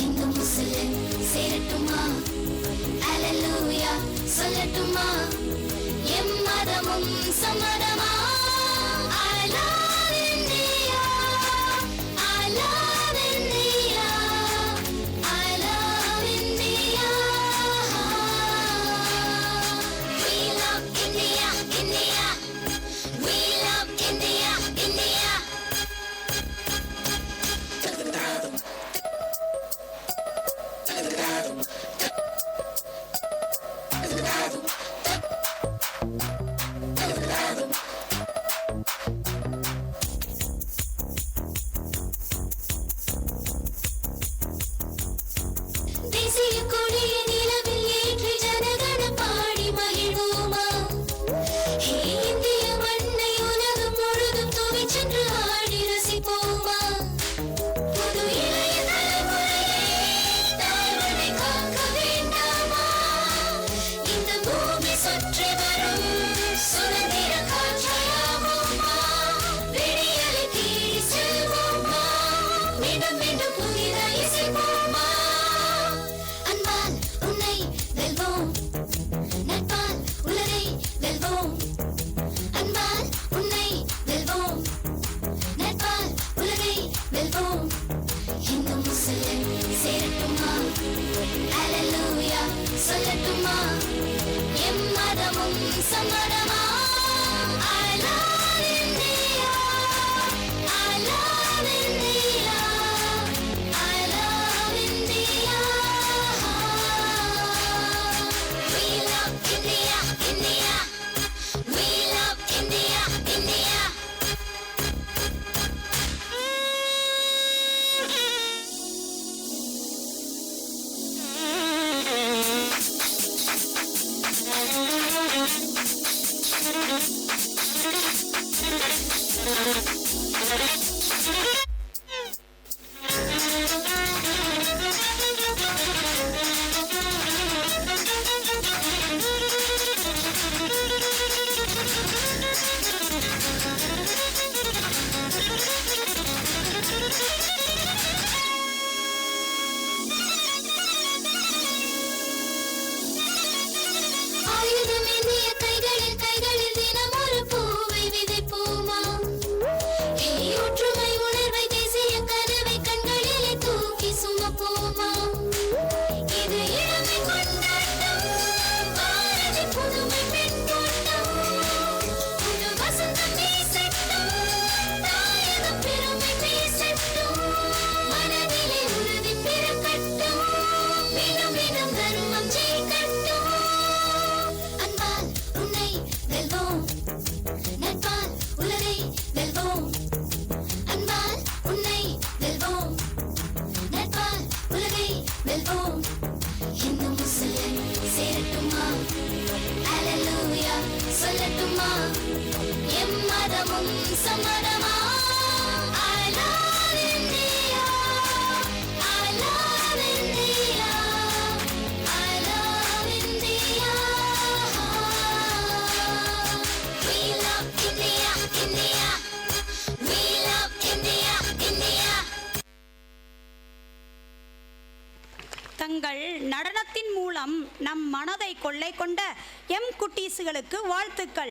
இந்து முஸ்லிம் சேரட்டுமா, அல்லேலூயா சொல்லட்டுமா, எம்மதமும் சம்மதமா. I love India, I love India, I love India. We love India, India, we love India, India. தேசிய கொடியை நிலவில் ஏற்றி ஜனகண பாடி மகிழ்வோமா. இந்திய மண்ணை உலகம் முழுதும் தூவி சென்று ஆடி ரசிப்போமா. புது இளைய தலைமுறையை தாய்மண்ணை காக்க வேண்டாமா. இந்த பூமி சுற்றி வரும் சுதந்திர காற்றாயாவோமா. விடியலை தேடி செல்வோமா, மீண்டும் மீண்டும் புதித இசைப்போமா. அன்பால் உன்னை வெல்வோம், நட்பால் உலகை வெல்வோம். அன்பால் உன்னை வெல்வோம், நட்பால் உலகை வெல்வோம். இந்து முஸ்லிம் சேரட்டுமா, அல்லேலூயா சொல்லட்டுமா, எம்மதமும் சம்மதமா. I love India, I love India, I love India. We love India, India, we love India, India. ஆயுதம் ஏந்திய கைகளில் தினம் ஒரு பூவை விதைப்போமா. ஒற்றுமை உணர்வை தேசிய கனவை கண்களிலே தூக்கி சுமப்போமா. இது இளமை கொண்டாட்டம், பாரதி புதுமை பெண் கூட்டம். புது வசந்தம் வீசட்டும், தாயகம் பெருமை பேசட்டும். மனதிலே உறுதி பிறக்கட்டும், மீண்டும் மீண்டும் தர்மம் ஜெயிக்கட்டும். அன்பால் உன்னை வெல்வோம், நட்பால் உலகை வெல்வோம். அன்பால் உன்னை வெல்வோம், நட்பால் உலகை வெல்வோம். இந்து முஸ்லிம் சேரட்டுமா, அல்லேலூயா சொல்லட்டுமா, எம்மதமும் சம்மதமா. I love India, I love India, I love India. We love India, India, we love India, India. தங்கள் நடனத்தின் மூலம் நம் மனதை கொள்ளை கொண்ட எம் குட்டீஸுகளுக்கு வாழ்த்துக்கள்.